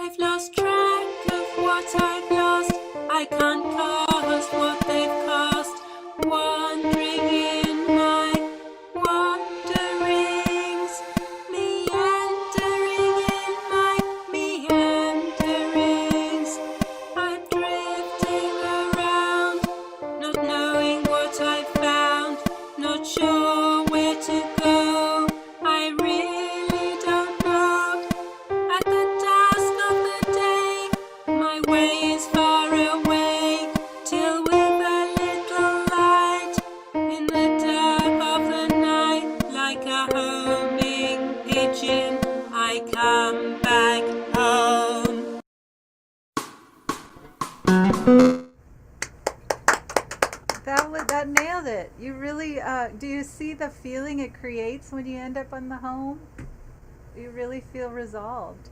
I've lost track of what I've lost. I can't cost what they've cost. Wandering in my wanderings, meandering in my meanderings. I'm drifting around, not knowing what I've found, not sure where to go. I really don't know. At the dusk of the day, my way is far away, till with a little light in the dark of the night, like a homing pigeon, I come back home. That nailed it. You really do you see the feeling it creates when you end up on the home? You really feel resolved.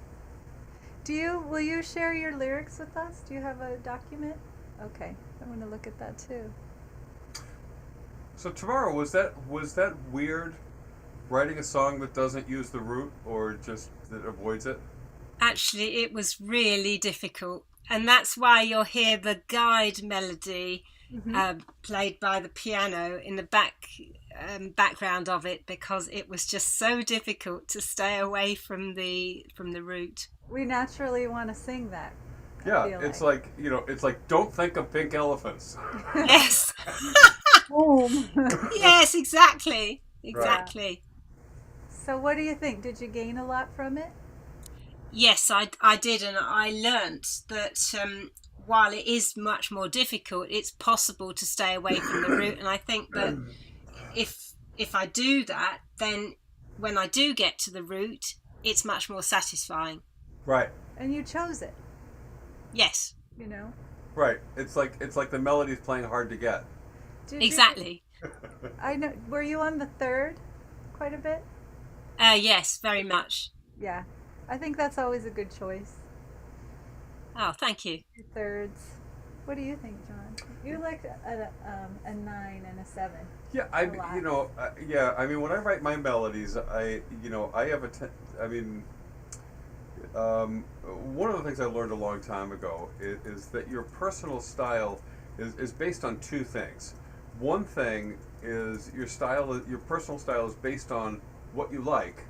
Will you share your lyrics with us? Do you have a document? Okay, I want to look at that too. So tomorrow, was that weird? Writing a song that doesn't use the root or just that avoids it? Actually, it was really difficult, and that's why you'll hear the guide melody played by the piano in the background of it, because it was just so difficult to stay away from the root. We naturally want to sing that. Yeah, it's like don't think of pink elephants. Yes. Home. Yes, exactly. Right. So what do you think? Did you gain a lot from it? Yes, I did, and I learnt that while it is much more difficult, it's possible to stay away from the root. And I think that if I do that, then when I do get to the root, it's much more satisfying. Right. And you chose it. Yes. You know. Right. It's like the melody's playing hard to get. Exactly. I know. Were you on the third quite a bit? Yes, very much. Yeah. I think that's always a good choice. Oh, thank you. Thirds. What do you think, John? You like a 9 and a 7. Yeah, I mean, when I write my melodies, I have one of the things I learned a long time ago is that your personal style is based on two things. One thing is your personal style is based on what you like,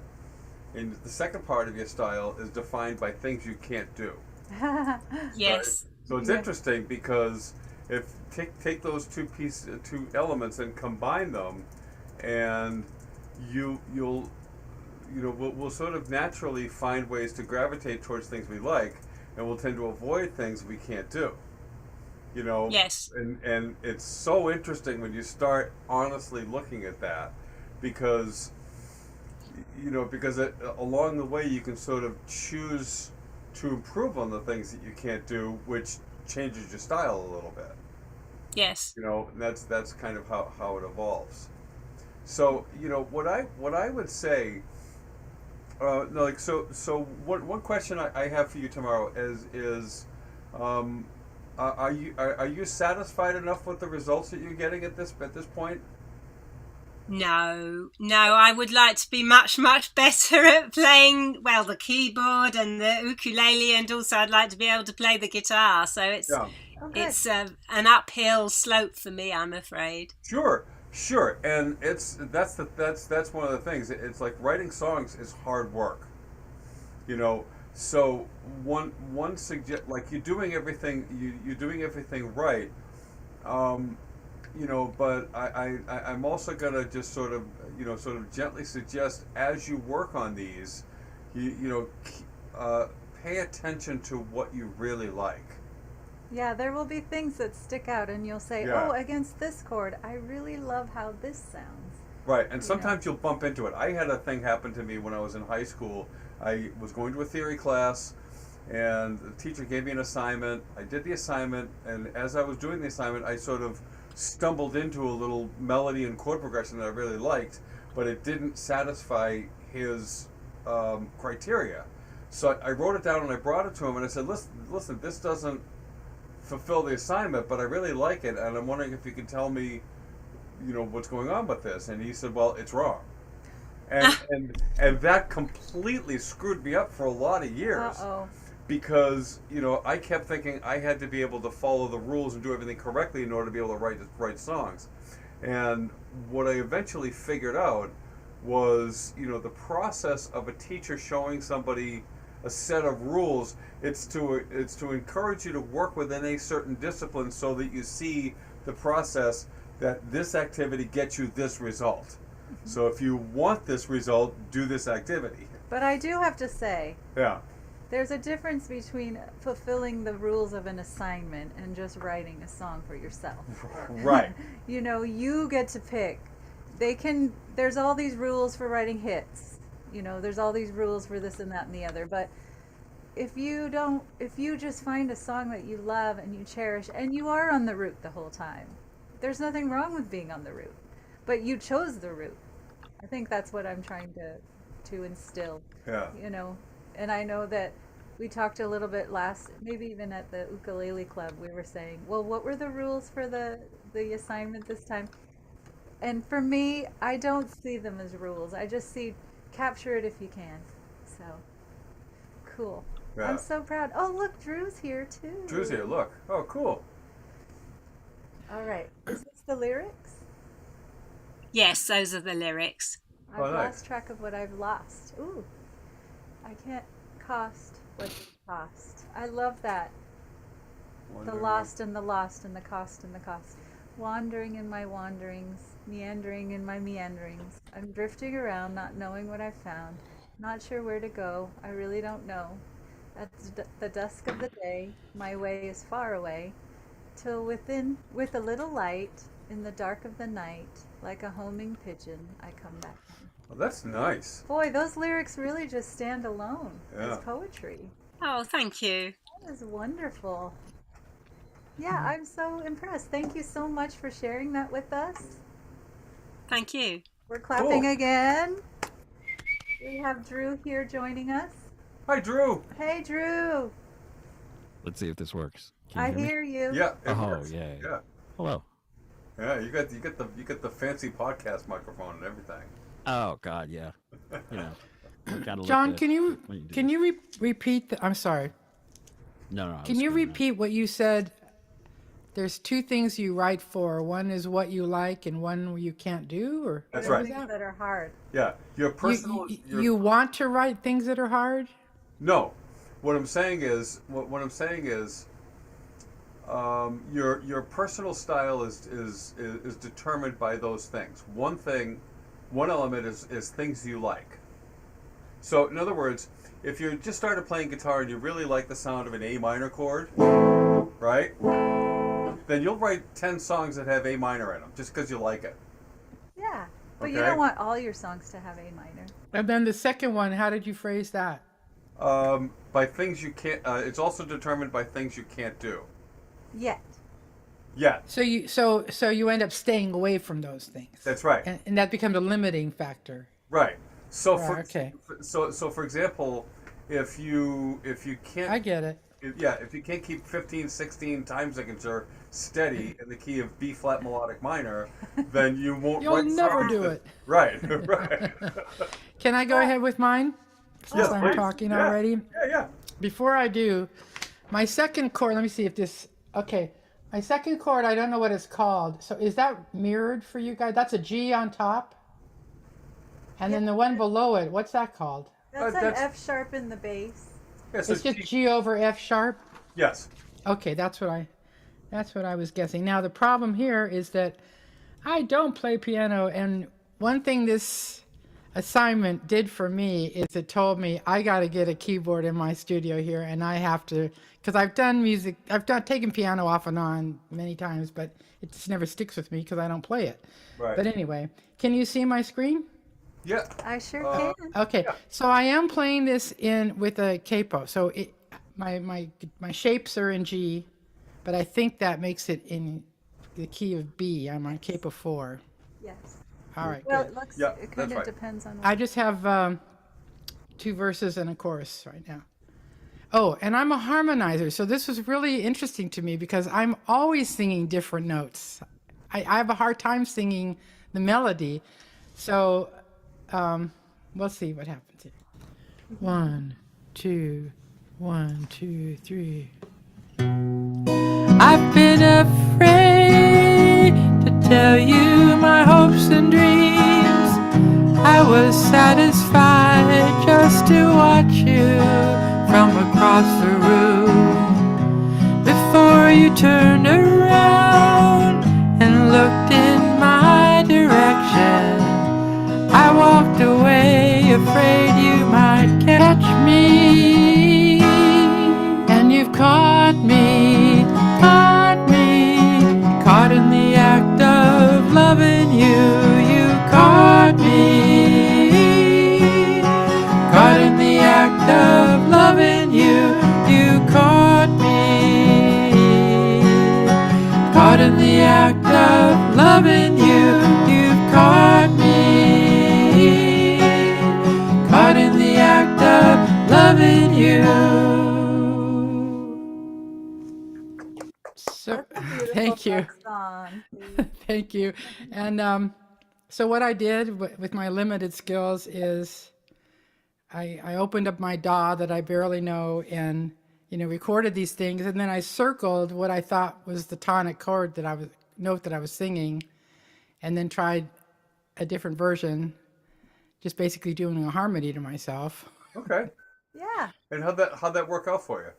and the second part of your style is defined by things you can't do. Yes. Right? So it's interesting because if take those two elements and combine them, and we'll sort of naturally find ways to gravitate towards things we like, and we'll tend to avoid things we can't do. Yes. And it's so interesting when you start honestly looking at that, because along the way you can sort of choose to improve on the things that you can't do, which changes your style a little bit. Yes. And that's kind of how it evolves. So what I would say, one question I have for you tomorrow is are you satisfied enough with the results that you're getting at this point? No, I would like to be much, much better at playing, well, the keyboard and the ukulele, and also I'd like to be able to play the guitar. So it's an uphill slope for me, I'm afraid. Sure, and that's one of the things. It's like writing songs is hard work, So one suggest, like you're doing everything right. But I'm also gonna just sort of gently suggest, as you work on these, pay attention to what you really like. Yeah, there will be things that stick out, and you'll say, Yeah. "Oh, against this chord, I really love how this sounds." Right, and sometimes you'll bump into it. I had a thing happen to me when I was in high school. I was going to a theory class, and the teacher gave me an assignment. I did the assignment, and as I was doing the assignment, I sort of stumbled into a little melody and chord progression that I really liked, but it didn't satisfy his criteria. So I wrote it down and I brought it to him, and I said, listen, this doesn't fulfill the assignment, but I really like it, and I'm wondering if you can tell me, what's going on with this. And he said, well, it's wrong. And that completely screwed me up for a lot of years. Uh-oh. because I kept thinking I had to be able to follow the rules and do everything correctly in order to be able to write songs. And what I eventually figured out was, the process of a teacher showing somebody a set of rules. It's to encourage you to work within a certain discipline so that you see the process that this activity gets you this result. So if you want this result, do this activity. But I do have to say, Yeah. there's a difference between fulfilling the rules of an assignment and just writing a song for yourself. Right. You get to pick. There's all these rules for writing hits. There's all these rules for this and that and the other. But if you just find a song that you love and you cherish, and you are on the route the whole time, there's nothing wrong with being on the route. But you chose the route. I think that's what I'm trying to instill. Yeah. And I know that we talked a little bit maybe even at the ukulele club, we were saying, well, what were the rules for the assignment this time? And for me, I don't see them as rules. I just see capture it if you can. So cool. Yeah. I'm so proud. Oh, look, Drew's here too. Drew's here. Look. Oh, cool. All right. Is this the lyrics? Yes, those are the lyrics. I've Oh, nice. lost track of what I've lost. Ooh. I can't cost what it cost. I love that. The lost and the lost and the cost and the cost. Wandering in my wanderings, meandering in my meanderings. I'm drifting around, not knowing what I've found. Not sure where to go. I really don't know. At the dusk of the day, my way is far away, till with a little light, in the dark of the night, like a homing pigeon, I come back home. Well, that's nice. Boy, those lyrics really just stand alone Yeah. as poetry. Oh, thank you. That is wonderful. Yeah, I'm so impressed. Thank you so much for sharing that with us. Thank you. We're clapping Cool. again. We have Drew here joining us. Hi, Drew. Hey, Drew. Let's see if this works. Can I you hear me? hear you. Yeah. It Oh, works. yay. Yeah. Hello. Yeah. You got the fancy podcast microphone and everything. Oh God, yeah. Gotta look John, good can you when do can this. you repeat? I'm sorry. No, I Can was you gonna- repeat what you said? There's two things you write for. One is what you like, and one you can't do. Or That's What are right. things that are hard. Yeah. Your personal. you want to write things that are hard. No, what I'm saying is, your personal style is determined by those things. One element is things you like. So, in other words, if you just started playing guitar and you really like the sound of an A minor chord, right? Then you'll write 10 songs that have A minor in them just because you like it. Yeah. But you Okay. don't want all your songs to have A minor. And then the second one, how did you phrase that? By things you can't. It's also determined by things you can't do. Yet. Yeah, So you end up staying away from those things. that's right. And that becomes a limiting factor. Right. So Right, for okay. so for example, if you can't I get it. if you can't keep 15, 16 time signature steady in the key of B flat melodic minor, then you won't. You'll write never songs do that- it. Right. Right. Can I go ahead with mine? Since Yes, I'm please. talking Yeah. already. Yeah. Before I do, my second chord, let me see if this, okay. My second chord, I don't know what it's called. So is that mirrored for you guys? That's a G on top? And then the one below it, what's that called? That's an that's- F sharp in the bass. Yeah. So It's just G over F sharp? yes. Okay, that's what I was guessing. Now the problem here is that I don't play piano, and one thing this assignment did for me is it told me I got to get a keyboard in my studio here, and I have to, because I've done music, taken piano off and on many times, but it just never sticks with me because I don't play it. Right. But anyway, can you see my screen? Yeah. I sure Uh, can. Okay, so I am playing this in with a capo. So my shapes are in G, but I think that makes it in the key of B on my capo 4. Yes. All right, Well, good. it looks. Yeah, it that's kind of right. depends on. I just have 2 verses and a chorus right now. Oh, and I'm a harmonizer, so this was really interesting to me because I'm always singing different notes. I have a hard time singing the melody, so we'll see what happens here. 1, 2, 1, 2, 3. I've been afraid to tell you my hopes and dreams. I was satisfied just to watch you from across the room. Before you turned around and looked in my direction, I walked away, afraid you might catch me. And you've caught me, caught in the act of loving you. You caught me, caught in the act of loving you. You caught me, caught in the act of loving you. You've caught me, caught in the act of loving you. So, That's a beautiful thank you. song. Thank you. And so what I did with my limited skills is I opened up my DAW that I barely know and recorded these things, and then I circled what I thought was the tonic chord note that I was singing, and then tried a different version, just basically doing a harmony to myself. Okay. Yeah. And how'd that work out for you?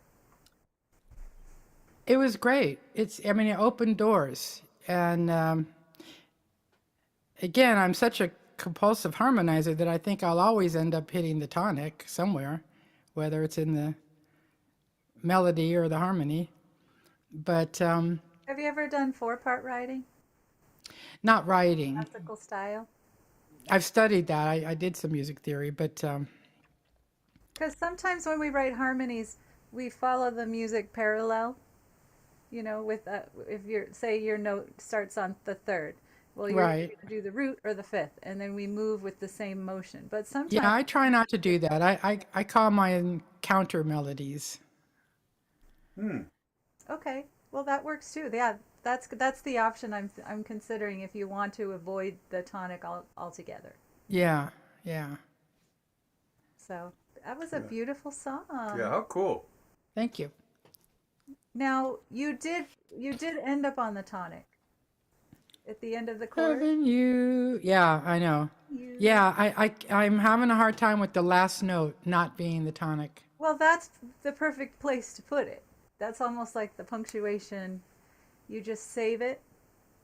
It was great. It opened doors. And again, I'm such a compulsive harmonizer that I think I'll always end up hitting the tonic somewhere, whether it's in the melody or the harmony. But Have you ever done 4-part writing? not writing. Classical style? I've studied that. I did some music theory, but Because sometimes when we write harmonies, we follow the music parallel. With if your note starts on the 3rd, well, you're right. going to do the root or the 5th, and then we move with the same motion. But sometimes, Yeah, I try not to do that. I call mine counter melodies. okay, well that works too. Yeah, that's the option I'm considering if you want to avoid the tonic altogether. Yeah, yeah. So that was a beautiful song. Yeah, how cool. Thank you. Now you did end up on the tonic at the end of the chorus. Loving you. Yeah, I know. You- Yeah, I'm having a hard time with the last note not being the tonic. Well, that's the perfect place to put it. That's almost like the punctuation. You just save it,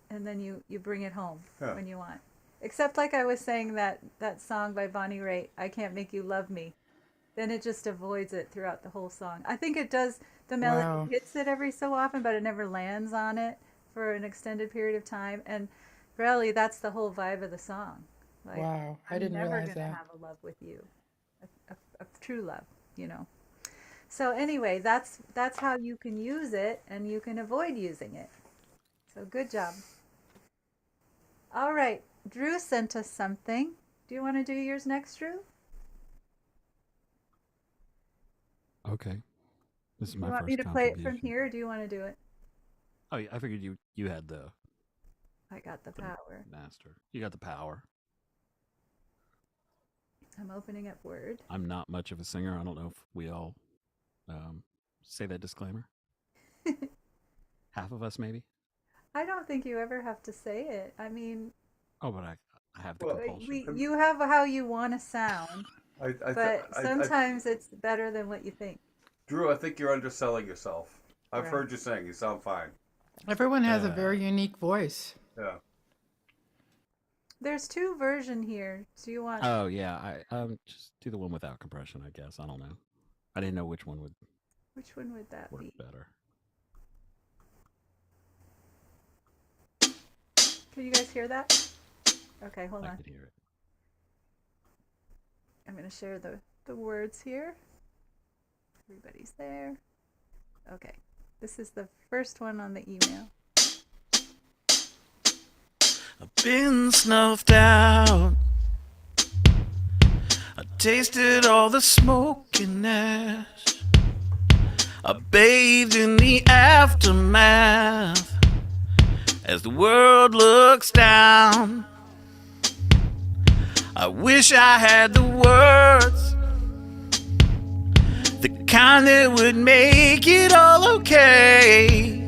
and then you bring it home when you want. Except like I was saying that song by Bonnie Raitt, I Can't Make You Love Me. Then it just avoids it throughout the whole song. I think it does, the melody Wow. hits it every so often, but it never lands on it for an extended period of time. And really, that's the whole vibe of the song. Like, Wow, I I'm didn't never realize gonna that. have a love with you, a true love, So anyway, that's how you can use it, and you can avoid using it. So good job. All right, Drew sent us something. Do you want to do yours next, Drew? Okay. This is You my want first me to play it from contribution. here, or do you want to do it? Oh, yeah, I figured you had the I got the power. master. You got the power. I'm opening up Word. I'm not much of a singer. I don't know if we all say that disclaimer. Half of us, maybe. I don't think you ever have to say it. I mean, Oh, but I have the Well, compulsion. you have how you want to sound, I but sometimes it's better than what you think. Drew, I think you're underselling yourself. I've Right. heard you sing. You sound fine. Everyone has a very unique voice. Yeah. There's 2 versions here. Do you want? Oh yeah, I just do the one without compression. I guess I don't know. I didn't know which one would Which one would that work be? better. Can you guys hear that? Okay, hold I on. could hear it. I'm going to share the words here. Everybody's there. Okay. This is the first one on the email. I've been snuffed out. I tasted all the smoke and ash. I bathed in the aftermath as the world looks down. I wish I had the words The kind that would make it all okay.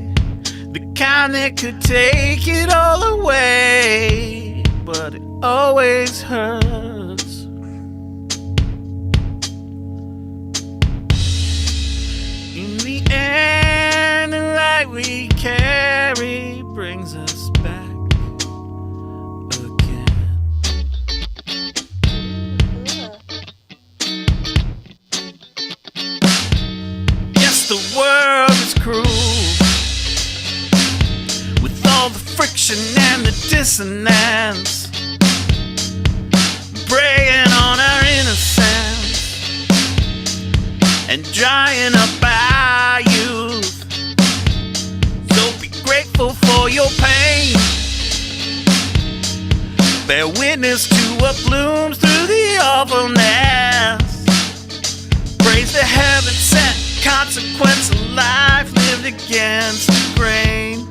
The kind that could take it all away. But it always hurts. In the end, the light we carry brings us back again. Yes, the world is cruel, with all the friction and the dissonance, preying on our innocence and drying up our youth. So be grateful for your pain. Bear witness to what blooms through the awfulness. Praise the heaven-sent consequence of life lived against the grain.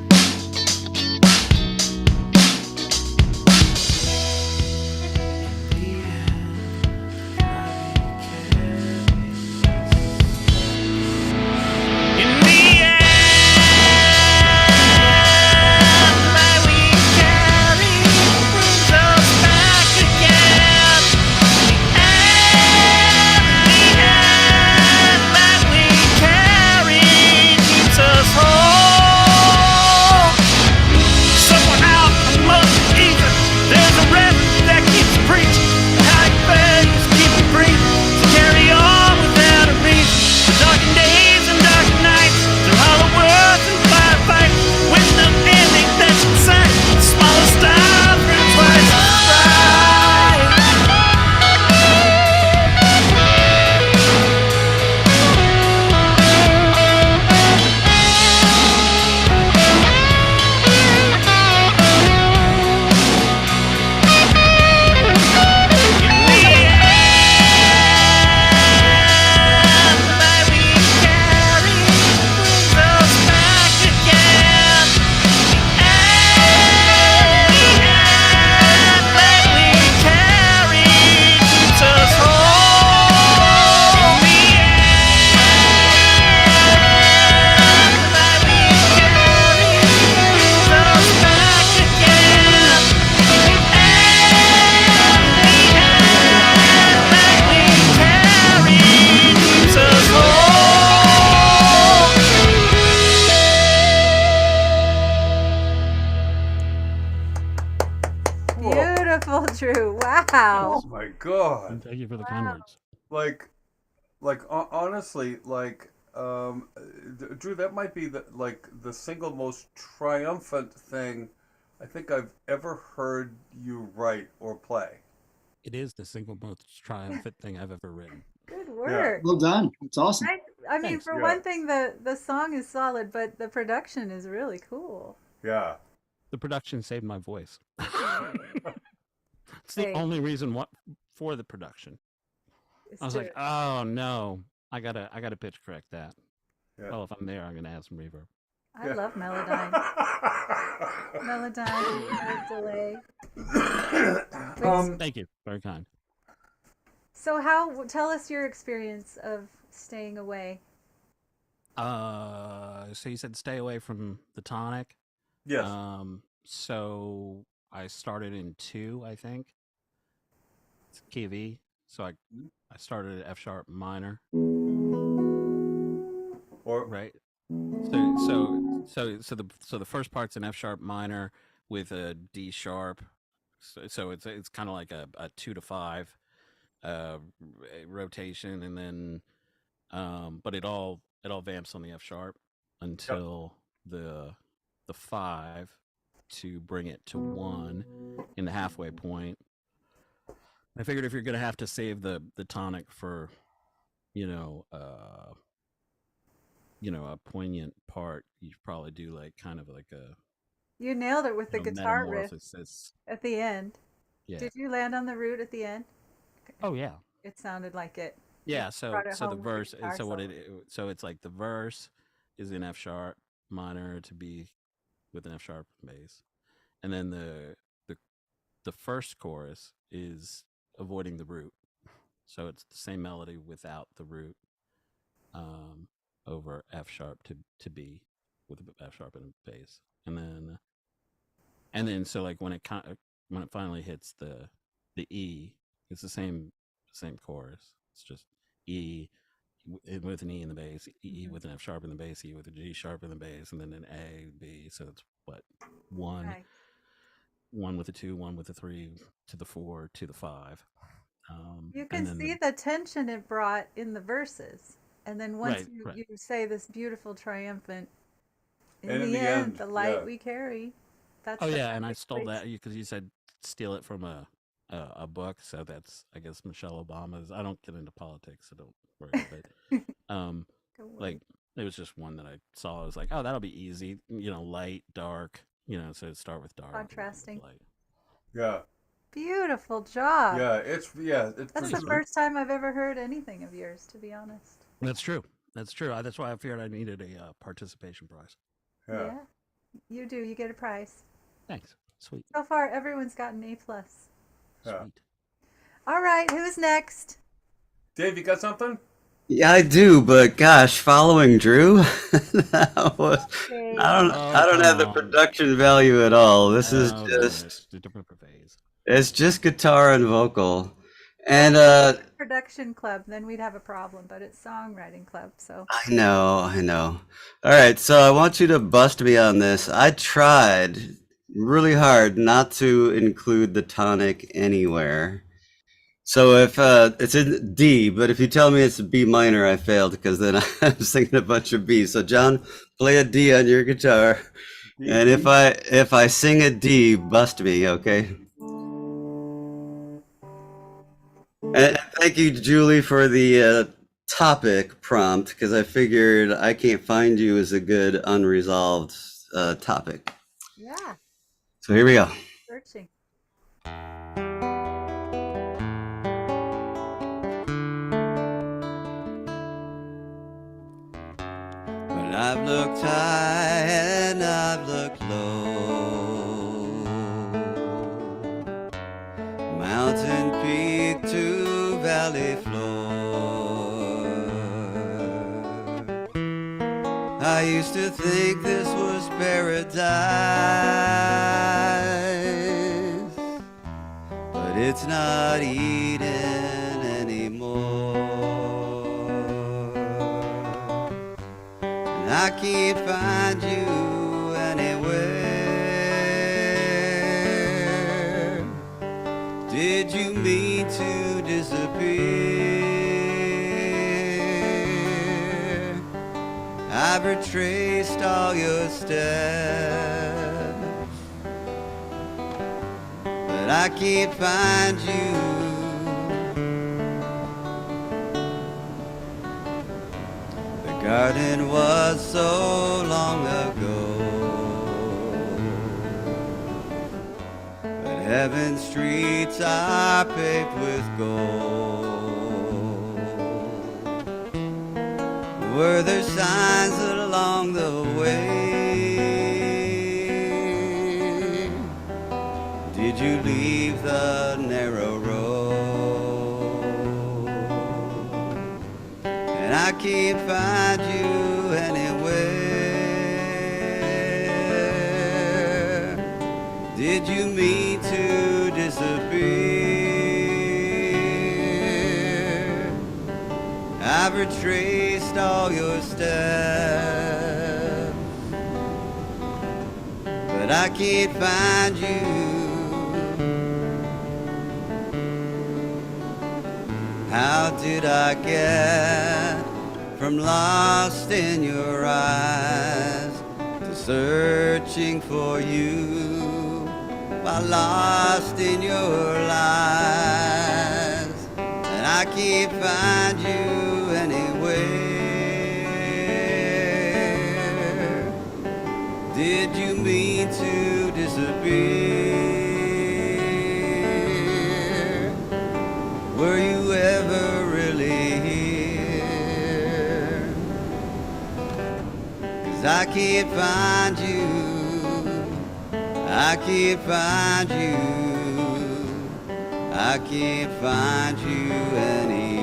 Beautiful, Drew. Wow. Oh my god! And thank you for the kind words. Like honestly, Drew, that might be the single most triumphant thing I think I've ever heard you write or play. It is the single most triumphant thing I've ever written. Good work. Well done. It's awesome. I mean, Thanks. for Yeah. one thing, the song is solid, but the production is really cool. Yeah. The production saved my voice. It's the Hey. only reason for the production. It's I was like, true. oh no, I gotta pitch correct that. Yeah. Oh, if I'm there, I'm gonna add some reverb. I love Melodyne. Melodyne, delay. Thank you, very kind. So tell us your experience of staying away. So you said stay away from the tonic. Yes. So I started in 2, I think. It's key of E. So I started at F sharp minor. Or Right. So the first part's an F sharp minor with a D sharp. So it's kind of like a 2 to 5 rotation, and then but it all vamps on the F sharp until the 5 to bring it to 1 in the halfway point. I figured if you're gonna have to save the tonic for a poignant part, you should probably do like kind of like a You nailed it with the guitar riff metamorphosis. at the end. Yeah. Did you land on the root at the end? Oh yeah. It sounded like it. Yeah. You So brought it so the home with the verse. guitar So solo. so it's like the verse is in F sharp minor to be with an F sharp bass, and then the first chorus is avoiding the root. So it's the same melody without the root. over F sharp to B with F sharp and a bass, and then so like when it finally hits the E, it's the same chorus. It's just E with an E in the bass, E with an F sharp in the bass, E with a G sharp in the bass, and then an A, B. So it's what one, Right. one with a 2, one with a 3 to the 4 to the 5. You And can then see the tension it brought in the verses. And then once Right, right. you say this beautiful triumphant, in And the end, the light yeah. we carry. That's Oh the yeah, and I perfect stole place. that because you said steal it from a book, so that's I guess Michelle Obama's. I don't get into politics, so don't worry. But Don't worry. like it was just one that I saw. I was like, oh, that'll be easy. Light, dark. So start with dark, and end with Contrasting. light. Yeah. Beautiful job. It's That's pretty the sweet. first time I've ever heard anything of yours, to be honest. That's true. That's true. That's why I figured I needed a participation prize. Yeah. You do. You get a prize. Thanks. Sweet. So far, everyone's gotten A+. Yeah. Sweet. All right, who's next? Dave, you got something? Yeah, I do, but gosh, following Drew, that was, Okay. I don't have the production value at all. This is Oh, just, a different phase. it's just guitar and vocal. And Production club, then we'd have a problem, but it's songwriting club, so. I know. All right, so I want you to bust me on this. I tried really hard not to include the tonic anywhere. So if it's in D, but if you tell me it's a B minor, I failed because then I'm singing a bunch of B's. So John, play a D on your guitar, and if I sing a D, bust me, okay? And thank you, Julie, for the topic prompt because I figured I can't find you as a good unresolved topic. Yeah, So here we go. searching. Well, I've looked high and I've looked low, mountain peak to valley floor. I used to think this was paradise, but it's not Eden anymore. And I can't find you anywhere. Did you mean to disappear? I've retraced all your steps, but I can't find you. The garden was so long ago, but heaven's streets are paved with gold. Were there signs along the way? Did you leave the narrow road? And I can't find you anywhere. Did you mean to disappear? I've retraced all your steps, but I can't find you. How did I get from lost in your eyes to searching for you while lost in your lies? And I can't find you anywhere. Did you mean to disappear? Were you ever really here? 'Cause I can't find you, I can't find you, I can't find you anywhere.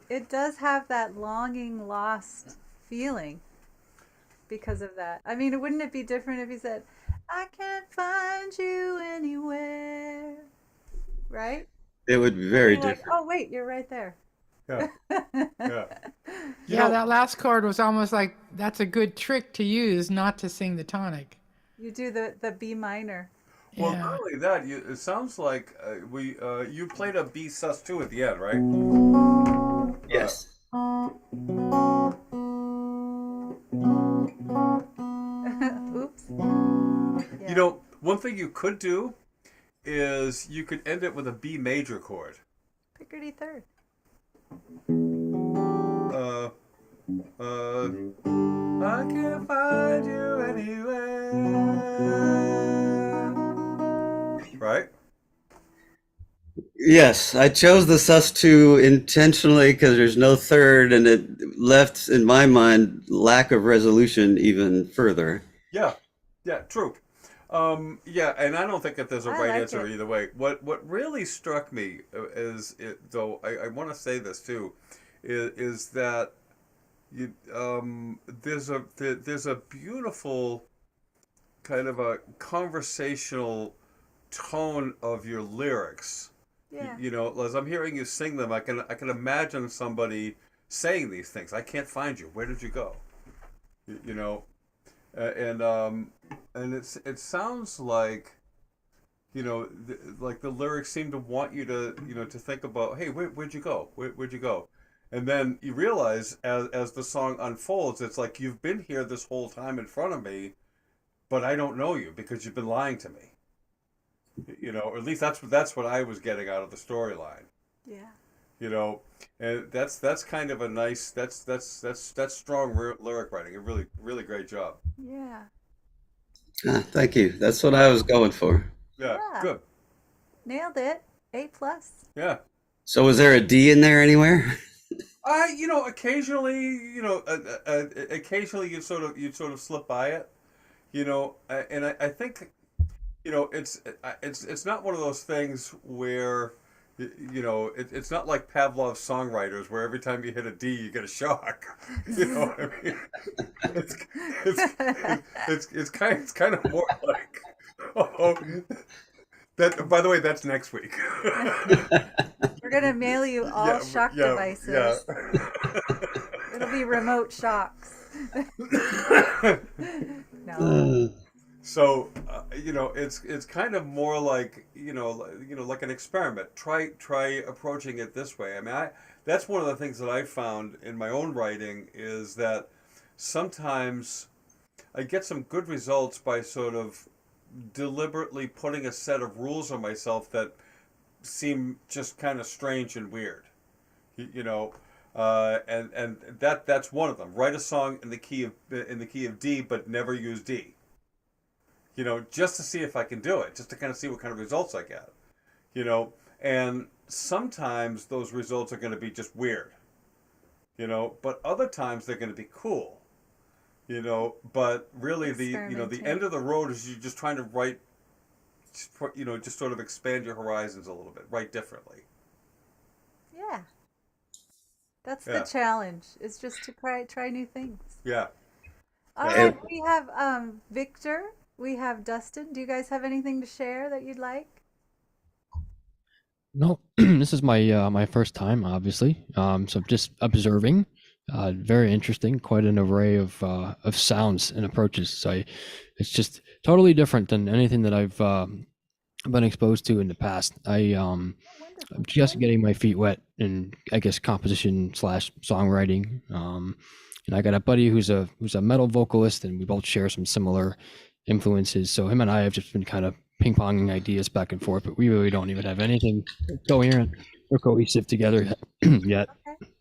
it does have that longing, lost feeling because of that. I mean, wouldn't it be different if he said, "I can't find you anywhere," right? It would be I'd very be like, different. "Oh, wait, you're right there." Yeah, yeah. You Yeah, know, that last chord was almost like that's a good trick to use not to sing the tonic. You do the B minor. well, Yeah. not only that, it sounds like you played a B sus2 at the end, right? Yes. Oops. You Yeah. know, one thing you could do is you could end it with a B major chord. Pickety third. Uh, I can't find you anywhere. Right? Yes, I chose the sus2 intentionally because there's no third, and it left, in my mind, lack of resolution even further. Yeah, yeah, true. Yeah, and I don't think that there's a I right like answer it. either way. What really struck me is though I want to say this too, is that there's a beautiful kind of a conversational tone of your lyrics. Yeah. You know, as I'm hearing you sing them, I can imagine somebody saying these things. I can't find you. Where did you go? You know, and it sounds like like the lyrics seem to want you to to think about, hey, where'd you go? Where'd you go? And then you realize as the song unfolds, it's like you've been here this whole time in front of me, but I don't know you because you've been lying to me. Or at least that's what I was getting out of the storyline. Yeah. You know, and that's kind of a nice that's strong lyric writing. A really great job. Yeah. Thank you. That's what I was going for. Yeah, Yeah. good. Nailed it. A+. Yeah. So was there a D in there anywhere? Occasionally, occasionally you sort of slip by it, and I think, it's not one of those things where, it's not like Pavlov's songwriters where every time you hit a D you get a shock. You know what I mean? It's it's kind of more like, oh, that. By the way, that's next week. We're going to mail you all Yeah, shock yeah, devices. yeah. It'll be remote shocks. No. So it's kind of more like like an experiment. Try approaching it this way. I mean, that's one of the things that I found in my own writing is that sometimes I get some good results by sort of deliberately putting a set of rules on myself that seem just kind of strange and weird. And that's one of them. Write a song in the key of D, but never use D. Just to see if I can do it, just to kind of see what kind of results I get. And sometimes those results are going to be just weird. But other times they're going to be cool. But really the end of the road is you just trying to write, just sort of expand your horizons a little bit, write differently. Yeah. That's Yeah. the challenge. Is just to try new things. Yeah. All Yeah. right, we have Victor, we have Dustin. Do you guys have anything to share that you'd like? No, this is my first time, obviously. So just observing. Very interesting. Quite an array of sounds and approaches. So it's just totally different than anything that I've been exposed to in the past. I'm just getting my feet wet in, I guess, composition / songwriting. And I got a buddy who's a metal vocalist, and we both share some similar influences. So him and I have just been kind of ping-ponging ideas back and forth, but we really don't even have anything coherent or cohesive together yet. Okay.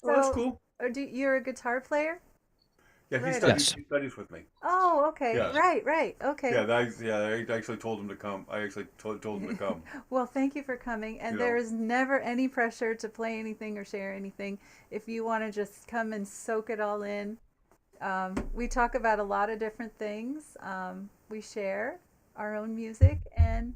Well, that's cool. You're a guitar player? Yeah, he Right. studies, Yes. he studies with me. Oh, okay. Yeah. Right. Okay. I actually told him to come. I actually told him to come. Well, thank you for coming. And You there know. is never any pressure to play anything or share anything. If you want to just come and soak it all in. We talk about a lot of different things. We share our own music and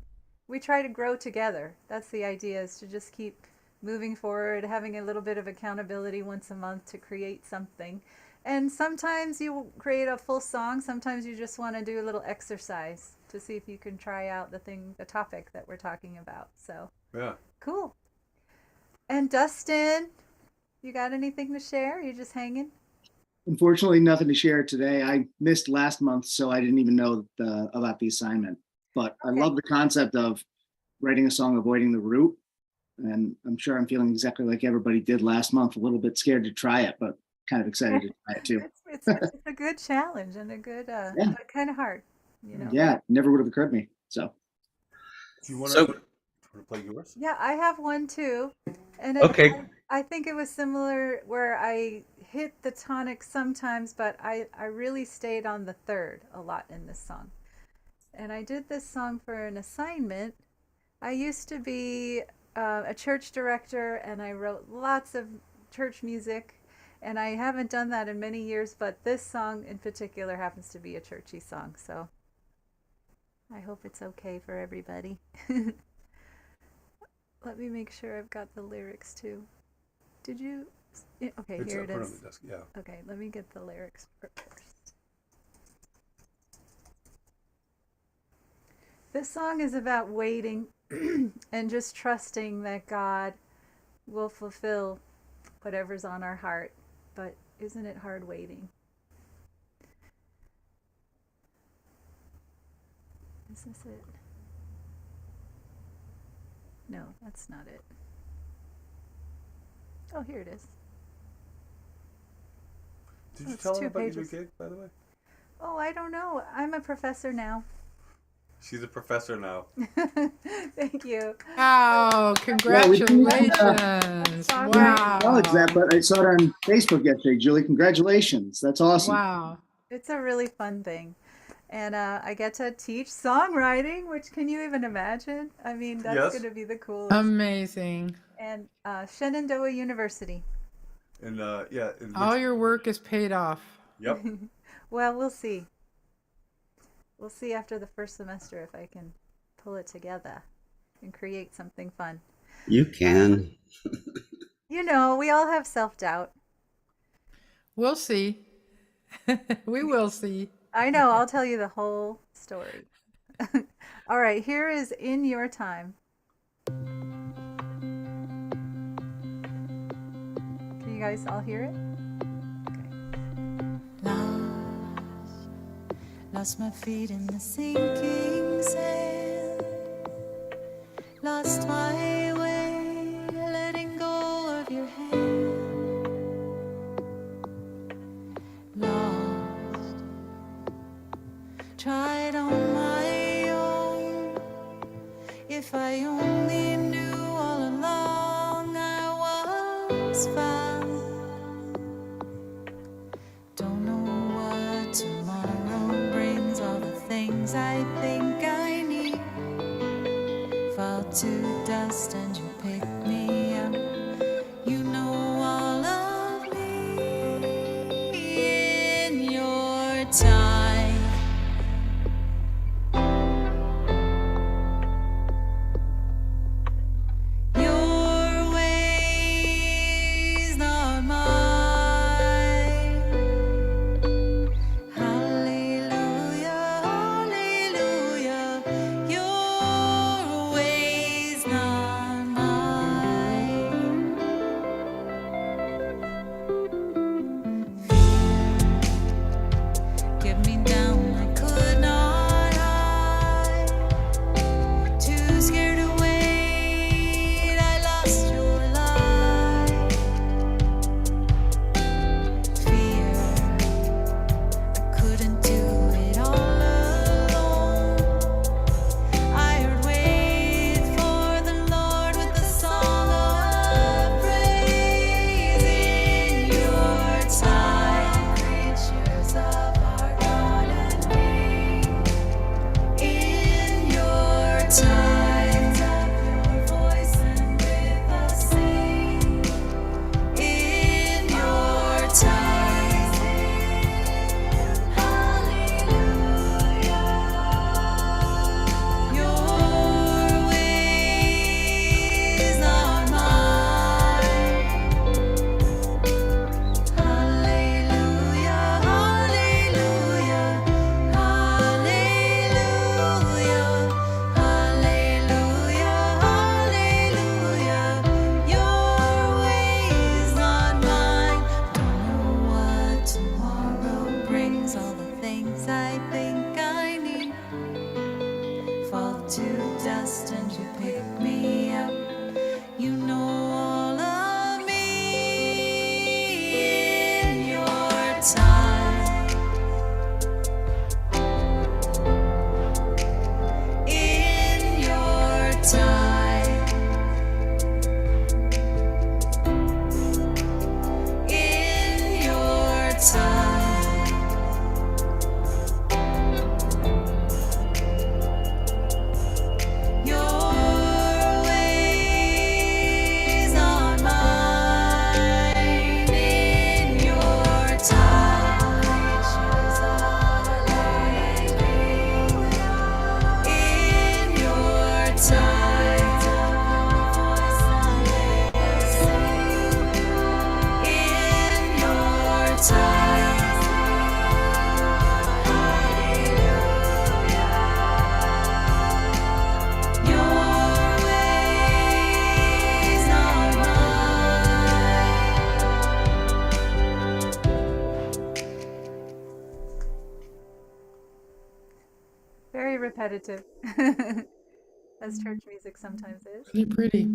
we try to grow together. That's the idea, is to just keep moving forward, having a little bit of accountability once a month to create something. And sometimes you create a full song, sometimes you just want to do a little exercise to see if you can try out the topic that we're talking about. So, Yeah. cool. And Dustin, you got anything to share? You just hanging? Unfortunately, nothing to share today. I missed last month, so I didn't even know about the assignment. But I Okay. love the concept of writing a song avoiding the root. And I'm sure I'm feeling exactly like everybody did last month, a little bit scared to try it, but kind of excited to try it too. It's a good challenge and a good, Yeah. but kind of hard, you know. Yeah, never would have occurred to me. So Do you want So- to play yours? Yeah, I have one too. And Okay. I think it was similar where I hit the tonic sometimes, but I really stayed on the third a lot in this song. And I did this song for an assignment. I used to be a church director, and I wrote lots of church music, and I haven't done that in many years, but this song in particular happens to be a churchy song, so I hope it's okay for everybody. Let me make sure I've got the lyrics too. Did you? Okay, It's here up it front of is. the desk. Yeah. Okay, let me get the lyrics first. This song is about waiting and just trusting that God will fulfill whatever's on our heart. But isn't it hard waiting? Is this it? No, that's not it. Oh, here it is. Did Oh, you it's tell 2 her about your new pages. gig, by the way? Oh, I don't know. I'm a professor now. She's a professor now. Thank you. Wow, congratulations. Wow. acknowledge that, but I saw it on Facebook yesterday. Julie, congratulations. That's awesome. Wow. It's a really fun thing. And I get to teach songwriting, which can you even imagine? I mean, that's Yes. going to be the coolest. Amazing. And Shenandoah University. And yeah. All your work is paid off. Yep. Well, we'll see. We'll see after the first semester if I can pull it together and create something fun. You can. You know, we all have self-doubt. We'll see. We will see. I know, I'll tell you the whole story. All right, here is In Your Time. Can you guys all hear it? Lost my feet in the sinking sand. Lost my way, letting go of your hand. Lost, tried on my own. If I only knew all along I was found. Don't know what tomorrow brings, all the things I think I need fall to dust and you pick me up. You know all of me in your time. Your ways, not mine. Hallelujah, hallelujah. Your ways, not mine. dust and you pick me up. You know all of me in your time. In your time. In your time. Your ways are mine in your time. In your time. In your time. Your ways are Very repetitive, as church music sometimes is. Really pretty.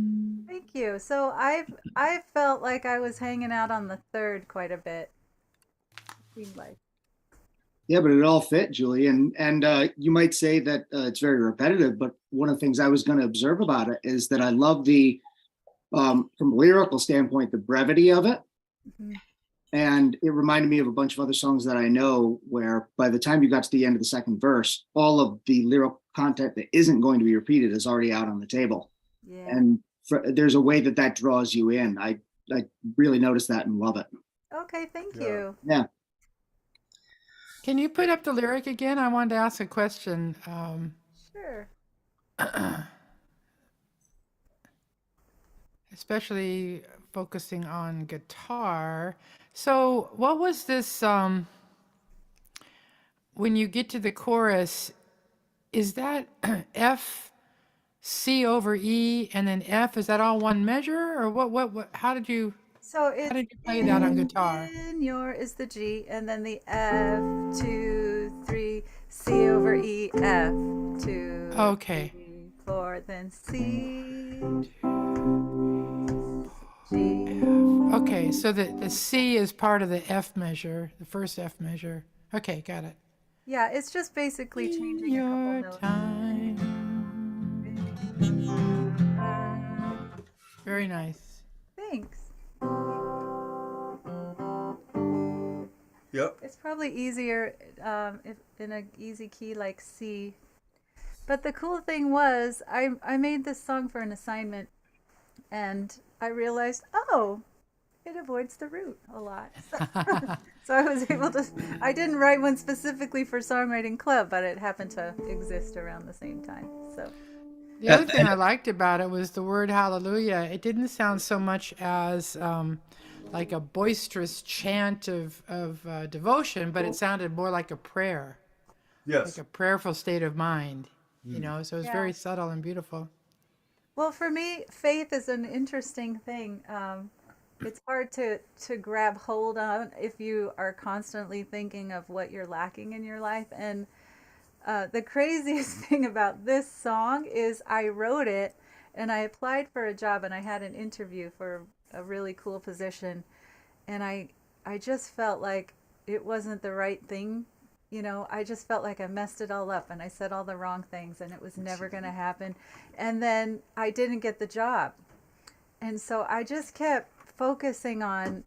Thank you. So I felt like I was hanging out on the third quite a bit. Seemed like. Yeah, but it all fit, Julie. And you might say that it's very repetitive, but one of the things I was going to observe about it is that I love the, from a lyrical standpoint, the brevity of it. Mhm. And it reminded me of a bunch of other songs that I know where by the time you got to the end of the second verse, all of the lyrical content that isn't going to be repeated is already out on the table. Yeah. And there's a way that that draws you in. I really noticed that and love it. Okay, thank Yeah. you. Yeah. Can you put up the lyric again? I wanted to ask a question. Sure. Especially focusing on guitar. So, what was this? When you get to the chorus, is that F, C over E, and then F? Is that all one measure, or what? How did you So it's play that on guitar? in your is the G, and then the F, 2, 3, C over E, F, 2, Okay. 3, 4, then C, G. Okay, so the C is part of the F measure, the first F measure. Okay, got it. Yeah, it's just basically changing a couple Your notes. time. Very nice. Thanks. Yep. It's probably easier if in an easy key like C. But the cool thing was, I made this song for an assignment, and I realized, oh, it avoids the root a lot. So I was able to, I didn't write one specifically for Songwriting Club, but it happened to exist around the same time. So The other thing I liked about it was the word hallelujah. It didn't sound so much as like a boisterous chant of devotion, but it sounded more like a prayer, Yes. like a prayerful state of mind, you know, so it was Yeah. very subtle and beautiful. well, for me, faith is an interesting thing. It's hard to grab hold on if you are constantly thinking of what you're lacking in your life. And the craziest thing about this song is I wrote it and I applied for a job and I had an interview for a really cool position. And I just felt like it wasn't the right thing. You know, I just felt like I messed it all up and I said all the wrong things and it was never going to happen. And then I didn't get the job. And so I just kept focusing on,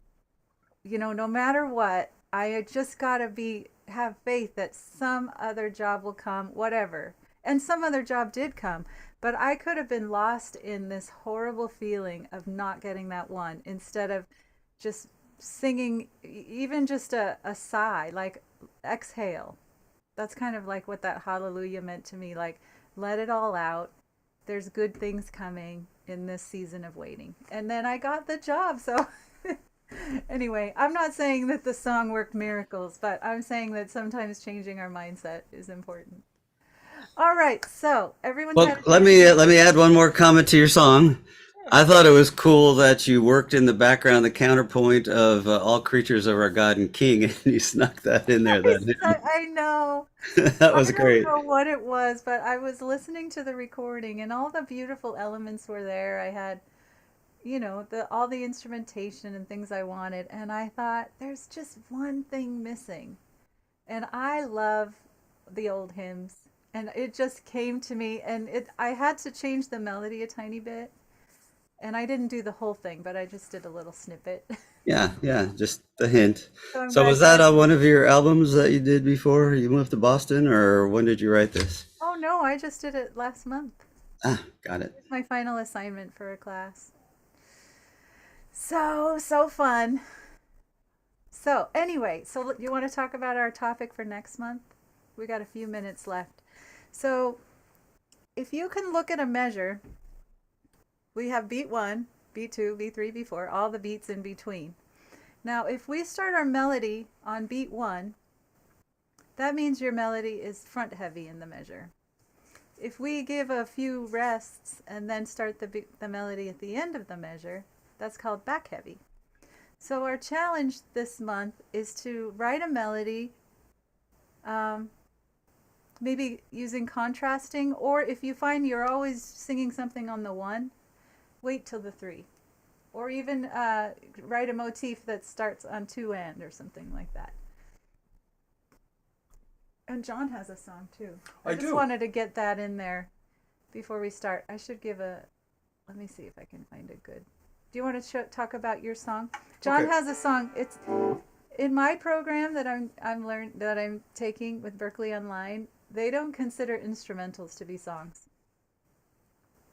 you know, no matter what, I just got to have faith that some other job will come, whatever. And some other job did come, but I could have been lost in this horrible feeling of not getting that one instead of just singing even just a sigh, like exhale. That's kind of like what that hallelujah meant to me, like let it all out. There's good things coming in this season of waiting. And then I got the job. So anyway, I'm not saying that the song worked miracles, but I'm saying that sometimes changing our mindset is important. All right, so everyone's Well, let me add one more comment to your song. I thought it was cool that you worked in the background, the counterpoint of All Creatures of Our God and King, and you snuck that in there. I know. That I was don't great. know what it was, but I was listening to the recording and all the beautiful elements were there. I had, all the instrumentation and things I wanted, and I thought there's just one thing missing. And I love the old hymns, and it just came to me, and I had to change the melody a tiny bit. And I didn't do the whole thing, but I just did a little snippet. Yeah, just the hint. So I'm So glad was you that had. on one of your albums that you did before you moved to Boston, or when did you write this? Oh no, I just did it last month. Ah, got it. It's my final assignment for a class. So fun. So anyway, so you want to talk about our topic for next month? We got a few minutes left. So if you can look at a measure, we have beat 1, beat 2, beat 3, beat 4, all the beats in between. Now, if we start our melody on beat 1, that means your melody is front heavy in the measure. If we give a few rests and then start the melody at the end of the measure, that's called back heavy. So our challenge this month is to write a melody, maybe using contrasting, or if you find you're always singing something on the 1, wait till the 3. Or even write a motif that starts on 2 and or something like that. And John has a song too. I just wanted to get that in there before we start. I should give let me see if I can find a good. Do you want to talk about your song? John has a song. It's in my program that I'm taking with Berkeley Online. They don't consider instrumentals to be songs.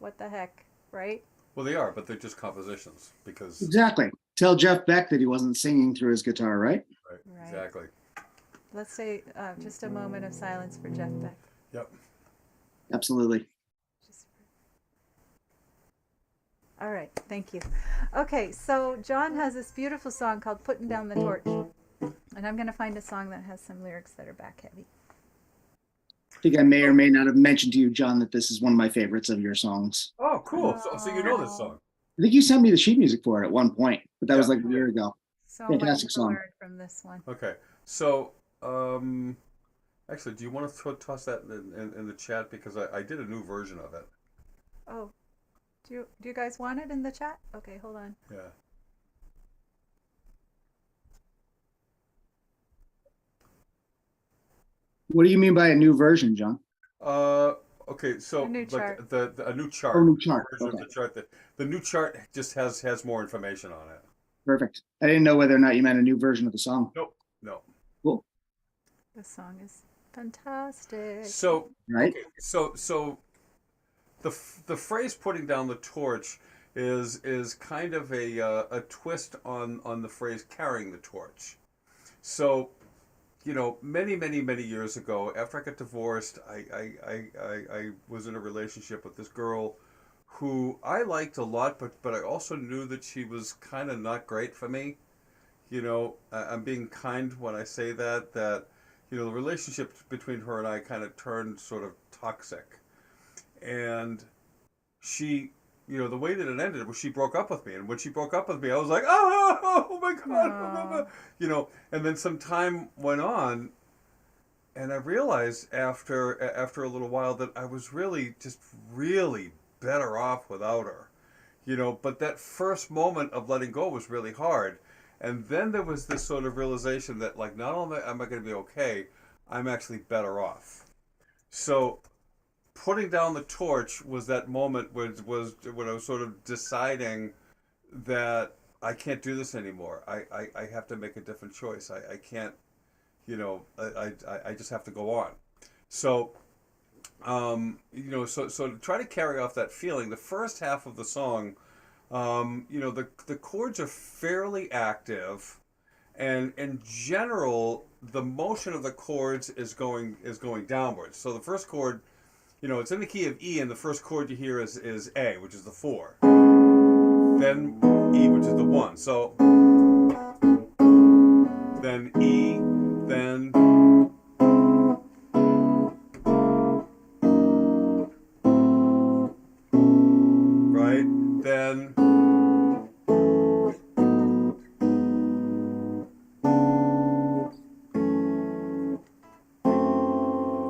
What the heck, right? Well, they are, but they're just compositions because. Exactly. Tell Jeff Beck that he wasn't singing through his guitar, right? Right. Exactly. Let's say just a moment of silence for Jeff Beck. Yep. Absolutely. All right, thank you. Okay, so John has this beautiful song called Putting Down the Torch. And I'm going to find a song that has some lyrics that are back heavy. I think I may or may not have mentioned to you, John, that this is one of my favorites of your songs. Oh, cool. So you know this song. I think you sent me the sheet music for it at one point, but that was like a year ago. So Fantastic much to song. learn from this one. Okay, so actually, do you want to toss that in the chat, because I did a new version of it. Oh, do you guys want it in the chat? Okay, hold on. Yeah. What do you mean by a new version, John? Okay, so A new chart. a new chart. Oh, new chart. Version of Okay. the chart. The new chart just has more information on it. Perfect. I didn't know whether or not you meant a new version of the song. Nope. No. Cool. This song is fantastic. So Right. okay, so the phrase "putting down the torch" is kind of a twist on the phrase "carrying the torch." So, many years ago, after I got divorced, I was in a relationship with this girl who I liked a lot, but I also knew that she was kind of not great for me. I'm being kind when I say that the relationship between her and I kind of turned sort of toxic. And she, the way that it ended was she broke up with me. And when she broke up with me, I was like, oh my God. And then some time went on, and I realized after a little while that I was really better off without her. But that first moment of letting go was really hard. And then there was this sort of realization that, like, not only am I going to be okay, I'm actually better off. So putting down the torch was that moment was when I was sort of deciding that I can't do this anymore. I have to make a different choice. I can't, I just have to go on. So, so to try to carry off that feeling, the first half of the song, the chords are fairly active, and in general, the motion of the chords is going downwards. So the first chord, it's in the key of E, and the first chord you hear is A, which is the 4. Then E, which is the 1. So then E, then right, then then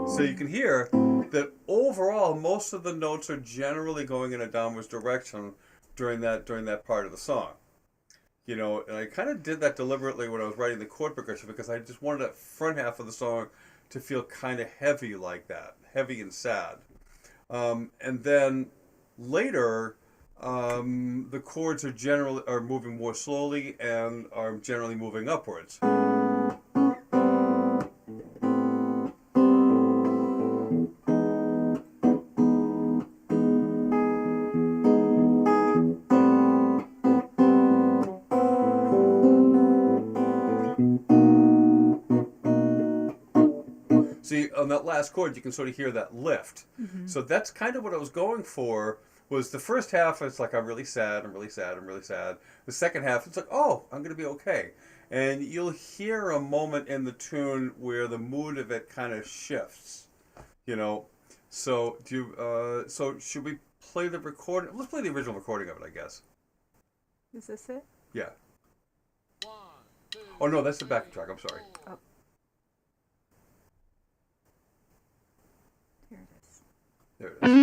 so you can hear that overall most of the notes are generally going in a downwards direction during that part of the song. You know, and I kind of did that deliberately when I was writing the chord progression because I just wanted that front half of the song to feel kind of heavy like that, heavy and sad. And then later, the chords are moving more slowly and are generally moving upwards. See, on that last chord, you can sort of hear that lift. Mm-hmm. So that's kind of what I was going for. Was the first half, it's like I'm really sad, I'm really sad, I'm really sad. The second half, it's like, oh, I'm going to be okay. And you'll hear a moment in the tune where the mood of it kind of shifts. You know, so so should we play the recording? Let's play the original recording of it, I guess. Is this it? Yeah. Oh no, that's the back track. I'm sorry. Oh. Here it is. There it is.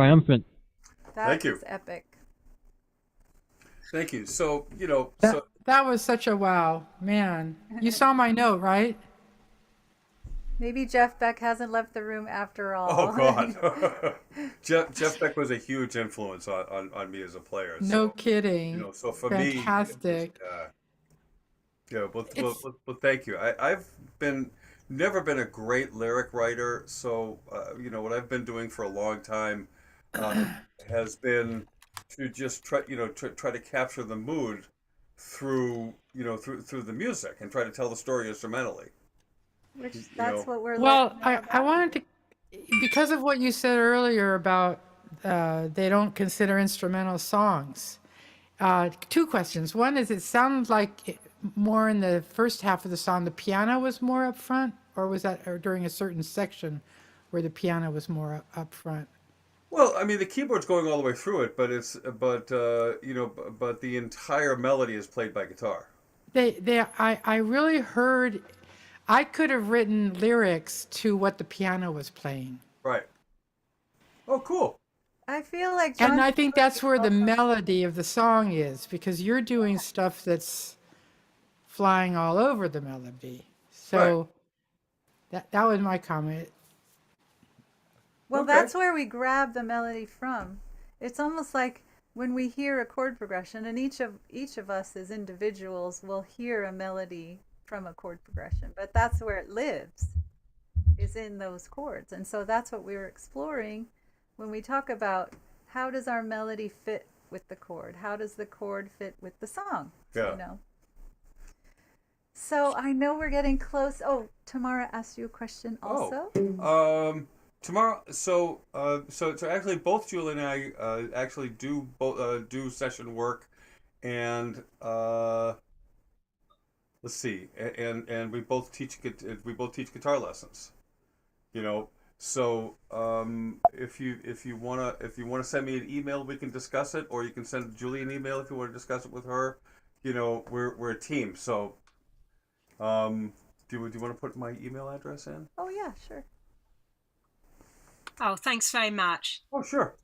triumphant. That Thank you. was epic. Thank you. So, That was such a wow, man. You saw my note, right? Maybe Jeff Beck hasn't left the room after all. oh God, Jeff Beck was a huge influence on me as a player. No So, kidding. so for Fantastic. me, yeah. It's Well, thank you. I've never been a great lyric writer, so what I've been doing for a long time has been to just try to capture the mood through through the music and try to tell the story instrumentally. Which You that's know, what we're well, learning I about. wanted to, because of what you said earlier about they don't consider instrumental songs. Two questions. One is, it sounded like more in the first half of the song, the piano was more up front, or was that or during a certain section where the piano was more up front? well, I mean, the keyboard's going all the way through it, but the entire melody is played by guitar. I really heard, I could have written lyrics to what the piano was playing. Right. Oh, cool. I feel like And John I think that's where the also- melody of the song is, because you're doing stuff that's flying all over the melody. So that was my comment. Well, Okay. that's where we grab the melody from. It's almost like when we hear a chord progression, and each of us as individuals will hear a melody from a chord progression, but that's where it lives, is in those chords. And so that's what we were exploring when we talk about how does our melody fit with the chord? How does the chord fit with the song? Yeah. So I know we're getting close. Oh, Tamara asked you a question also. Tomorrow, so actually, both Julie and I actually do session work, and let's see, and we both teach guitar lessons. So if you wanna send me an email, we can discuss it, or you can send Julie an email if you want to discuss it with her. We're a team. So do you want to put my email address in? Oh yeah, sure. Oh, thanks very much. Oh, sure.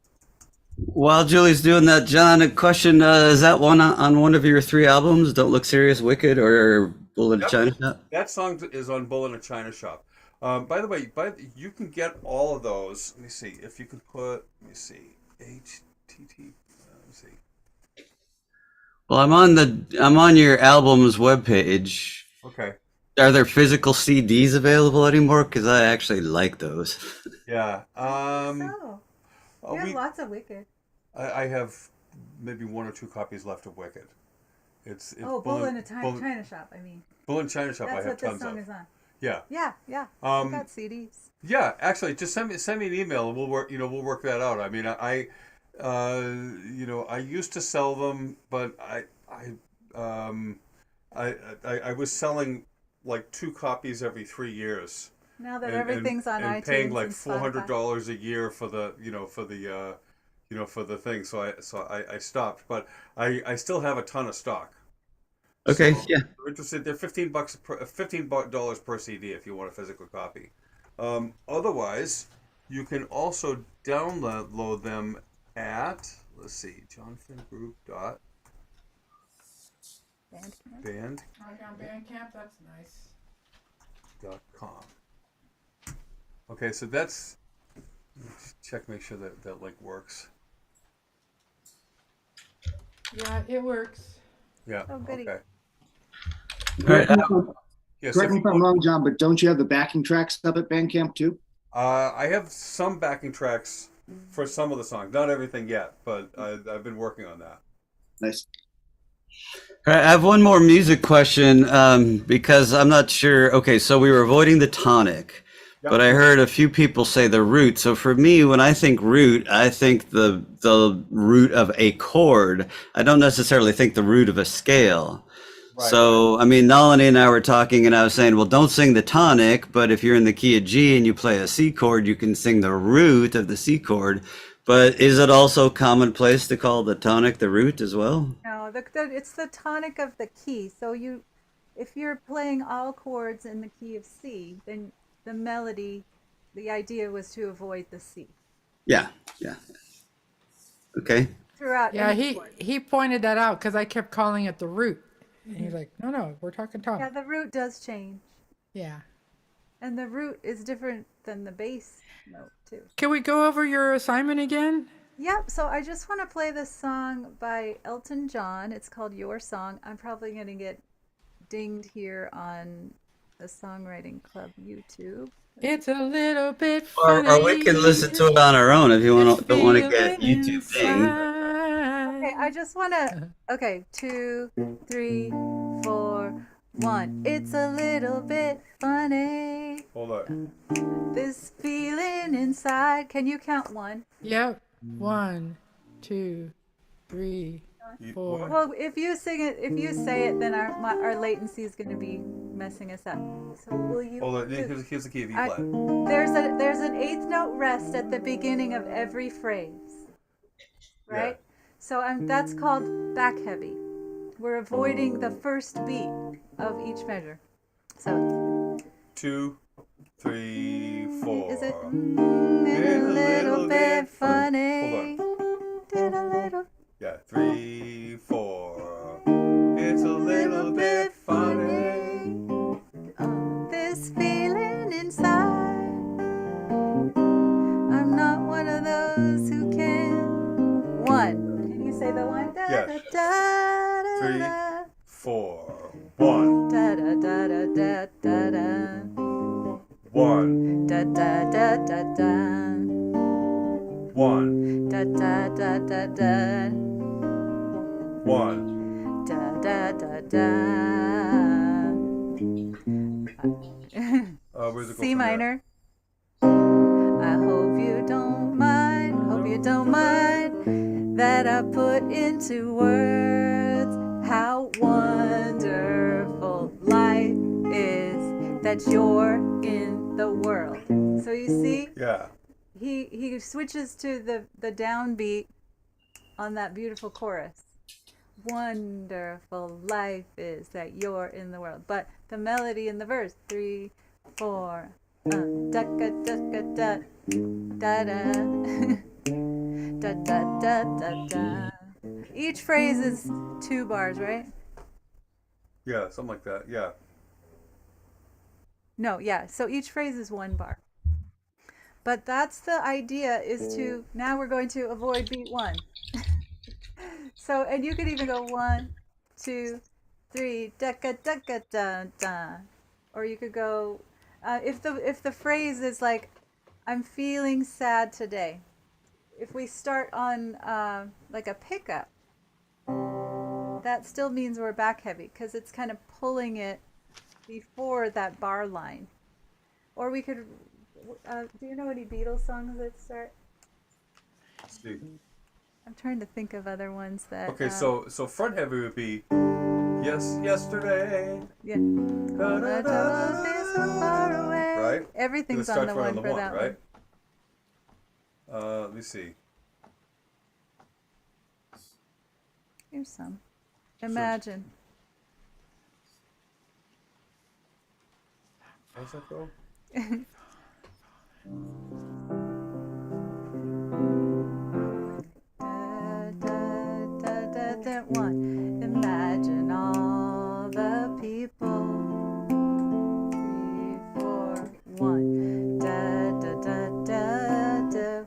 While Julie's doing that, John, a question: is that one on one of your 3 albums? Don't Look Serious, Wicked, or Bullet Yep. China Shop? That song is on Bull in a China Shop. By the way, you can get all of those. Let me see if you can put. Let me see. HTT. Let me see. Well, I'm on your album's webpage. Okay. Are there physical CDs available anymore? Because I actually like those. Yeah. So we have we lots of Wicked. I have maybe 1 or 2 copies left of Wicked. It's Bull in a China Shop. I mean, Bull in China Shop. that's I have what this tons song of. is on. Yeah. Yeah. I got CDs. Yeah, actually, just send me an email and we'll work that out. I mean, I used to sell them, but I was selling like 2 copies every 3 years. Now that everything's on and iTunes paying like and $400 a year for the for the thing. So I stopped, but I still have a ton of stock. Okay, So yeah. if you're interested, they're $15 per CD if you want a physical copy. Otherwise, you can also download them at, let's see, johnfingroup.com. Bandcamp. On Bandcamp, that's nice. Okay, so that's, check, make sure that link works. Yeah, it works. Yeah. Oh, goody. Okay. Correct me Yes. correct me if I'm wrong, John, but don't you have the backing tracks up at Bandcamp too? I have some backing tracks for some of the songs, not everything yet, but I've been working on that. Nice. All right, I have one more music question because I'm not sure. Okay, so we were avoiding the tonic, Yep. but I heard a few people say the root. So for me, when I think root, I think the root of a chord. I don't necessarily think the root of a scale. Right. So, I mean, Nalini and I were talking, and I was saying, well, don't sing the tonic, but if you're in the key of G and you play a C chord, you can sing the root of the C chord. But is it also commonplace to call the tonic the root as well? No, it's the tonic of the key. So if you're playing all chords in the key of C, then the melody, the idea was to avoid the C. Yeah, yeah. Okay. throughout. Yeah, any he chord. he pointed that out because I kept calling it the root, and he's like, no, we're talking Yeah, tonic. the root does change, Yeah. and the root is different than the bass note too. Can we go over your assignment again? Yep. So I just want to play this song by Elton John. It's called Your Song. I'm probably going to get dinged here on the Songwriting Club YouTube. It's a little bit Or we can listen to it on our own if you This don't want to get feeling YouTube dinged. Okay, I just want to. Okay, 2, 3, 4, 1. It's a little bit funny. Hold on. This feeling inside. Can you count 1? Yep. 1, 2, 3, 4. Well, if you sing it, if you say it, then our latency is going to be messing us up. So will you? Hold on. Here's the key of E I- flat. There's an eighth note rest at the beginning of every phrase, right? So that's called back heavy. We're avoiding the first beat of each measure. So 2, 3, 4. is it a little bit funny? Hold Did a little. Yeah, 3, 4. It's a little bit funny. This feeling inside. I'm not one of those who can. 1. Can you say the 1? Da, Yes. da, da, 3, da, 4. 1, da, da, da, da, da, da, da. 1, Da, da, da, da, da. 1, Da, da, da, da, da. 1. Da, da, da, da. Where's it go C from there? minor. I hope you don't mind that I put into words how wonderful life is that you're in the world. So you see, Yeah. he switches to the downbeat on that beautiful chorus. Wonderful life is that you're in the world. But the melody in the verse, 3, 4, da da da da da da da da da da da. Each phrase is 2 bars, right? Yeah, something like that. Yeah. No, yeah. So each phrase is 1 bar. But that's the idea, is to, now we're going to avoid beat 1. So, and you could even go 1, 2, 3, da da da da da da, or you could go, if the phrase is like, I'm feeling sad today. If we start on like a pickup, that still means we're back heavy because it's kind of pulling it before that bar line. Or we could, do you know any Beatles songs that start? Let's see. I'm trying to think of other ones that. Okay, so front heavy would be yes, yesterday. Yeah. All the troubles be so far away. Right? Everything's It on starts the right one for that right? one. Let me see. Here's some. Imagine. How's that go? That one. Imagine all the people. 3, 4, 1. Da da da da da.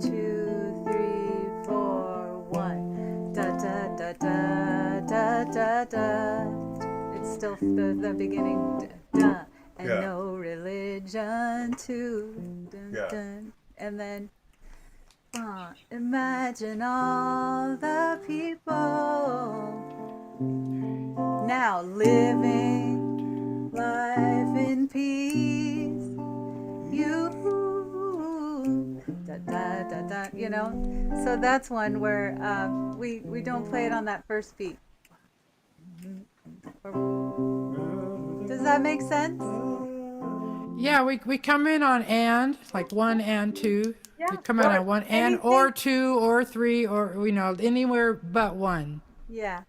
2, 3, 4, 1. Da da da da da da da. It's still the beginning. Da. And Yeah. no religion too. Dun, Yeah. dun. And then imagine all the people now living life in peace. You da da da da, you know. So that's one where we don't play it on that first beat. Does that make sense? Yeah, we come in on and, like 1 and 2. Yeah. We come in on 1 and, Anything- or 2 or 3, or, anywhere but 1. Yeah.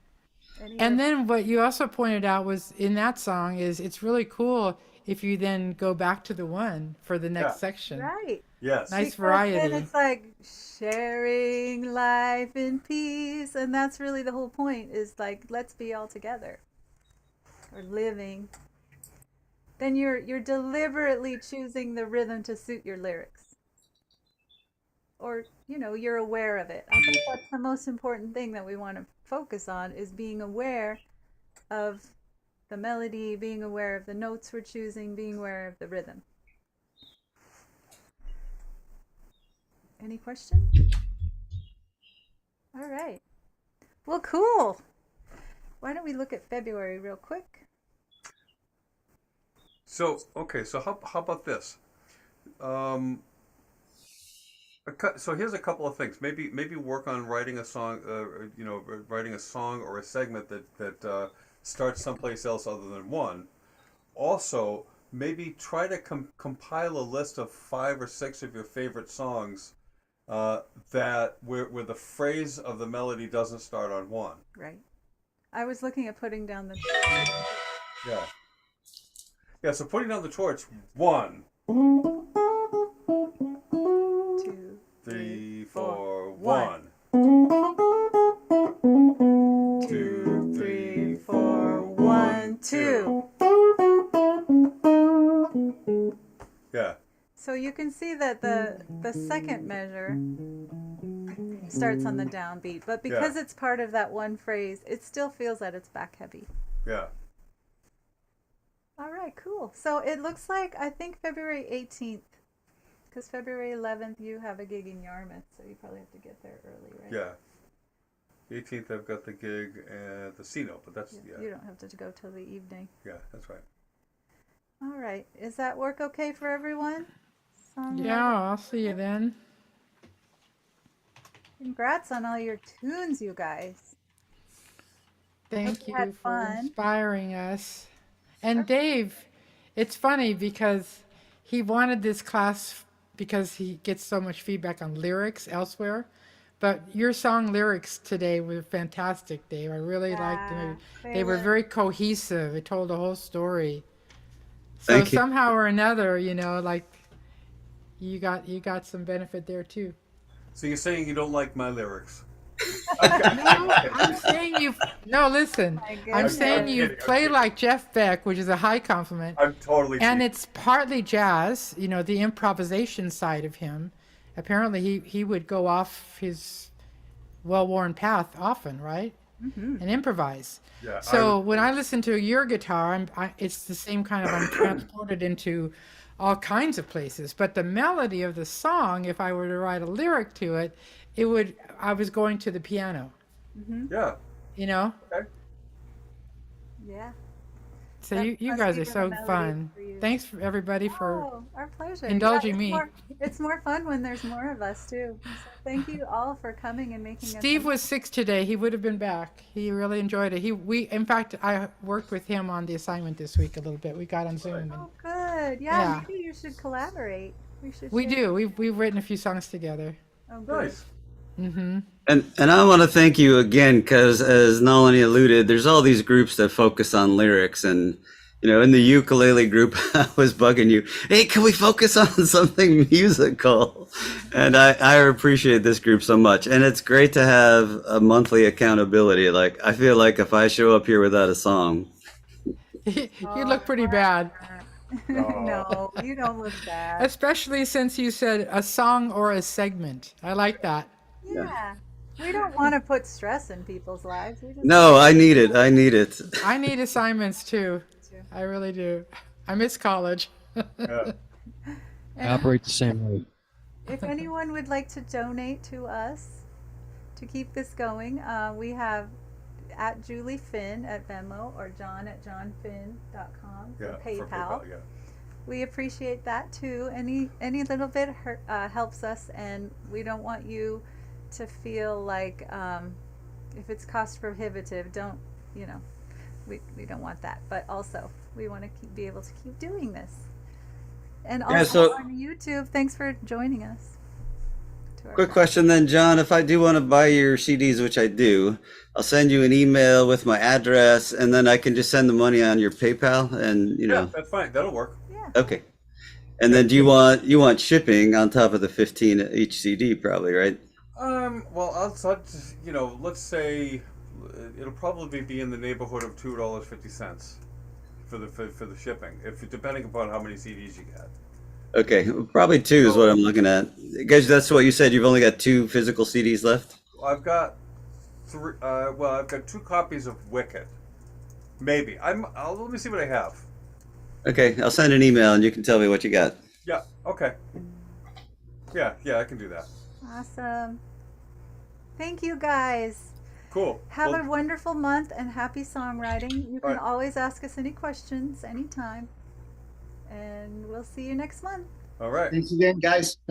And then what you also pointed out was in that song is it's really cool if you then go back to the 1 for the next Yeah. section. Right. Yes. Nice Because variety. then it's like sharing life in peace. And that's really the whole point, is like, let's be all together, or living. Then you're deliberately choosing the rhythm to suit your lyrics. Or, you're aware of it. I think that's the most important thing that we want to focus on, is being aware of the melody, being aware of the notes we're choosing, being aware of the rhythm. Any questions? All right. Well, cool. Why don't we look at February real quick? So how about this? So here's a couple of things. Maybe work on writing a song. Writing a song or a segment that starts someplace else other than one. Also, maybe try to compile a list of 5 or 6 of your favorite songs that where the phrase of the melody doesn't start on 1. Right. I was looking at putting down the. Yeah. Yeah. So putting down the torch. 1, 2, 3, 4, 4, 1. 2, 3, 4, 1, 2. Yeah. So you can see that the second measure starts on the downbeat, but because it's part of that one phrase, it still feels that it's back heavy. Yeah. All right, cool. So it looks like, I think February 18th, because February 11th you have a gig in Yarmouth, so you probably have to get there early, right? Yeah. 18th I've got the gig at the Casino, but that's You don't have to go till the evening. Yeah, that's right. All right. Is that work okay for everyone? Yeah, I'll see you then. Congrats on all your tunes, you guys. Thank you had you for fun. inspiring us. And Dave, it's funny because he wanted this class because he gets so much feedback on lyrics elsewhere. But your song lyrics today were fantastic, Dave. I really liked them. They were very cohesive. It told a whole story. So Thank you. somehow or another, like you got some benefit there too. So you're saying you don't like my lyrics? No, I'm saying listen. I'm saying you play like Jeff Beck, which is a high compliment. I'm totally And cheating. it's partly jazz, the improvisation side of him. Apparently he would go off his well-worn path often, right? And improvise. Yeah, So when I listen to your guitar, it's the same kind of, I'm transported into all kinds of places. But the melody of the song, if I were to write a lyric to it, I was going to the piano. Yeah. Okay. Yeah. So That you must guys be are the so melody fun. for you. Thanks for everybody for Oh, our pleasure. indulging me. It's more fun when there's more of us too. So thank you all for coming and making us. Steve was sick today. He would have been back. He really enjoyed it. In fact, I worked with him on the assignment this week a little bit. We got on Zoom. And Oh, good. Yeah, maybe you should collaborate. we do. We've written a few songs together. Oh, good. Nice. Mm-hmm. And I want to thank you again, because as Nalini alluded, there's all these groups that focus on lyrics, and in the ukulele group, I was bugging you. Hey, can we focus on something musical? And I appreciate this group so much, and it's great to have a monthly accountability. Like, I feel like if I show up here without a song, You look pretty bad, No, you don't look bad. especially since you said a song or a segment. I like that. Yeah. We don't want to put stress in people's lives. We just no, I need it. I need it. I need assignments too. I really do. I miss college. Yeah. I operate the same way. If anyone would like to donate to us to keep this going, we have at Juli Finn at Venmo or John at johnfinn.com Yeah. for PayPal. For PayPal, yeah. We appreciate that too. Any little bit helps us, and we don't want you to feel like if it's cost prohibitive, don't we don't want that. But also we want to be able to keep doing this. And also so- on YouTube, thanks for joining us. Quick question then, John. If I do want to buy your CDs, which I do, I'll send you an email with my address, and then I can just send the money on your PayPal, and Yeah, that's fine. That'll work. Yeah. Okay. And then do you want shipping on top of the 15 each CD, probably, right? Well, outside, you know, let's say it'll probably be in the neighborhood of $2.50 for the shipping, if depending upon how many CDs you get. Okay, probably two is what I'm looking at. Guys, that's what you said. You've only got 2 physical CDs left. I've got three. Well, I've got 2 copies of Wicked. Maybe let me see what I have. Okay, I'll send an email and you can tell me what you got. Yeah. Okay. Yeah. I can do that. Awesome. Thank you guys. Cool. Have Well, a wonderful month and happy songwriting. You can Right. always ask us any questions anytime. And we'll see you next month. all right. Thanks again, guys.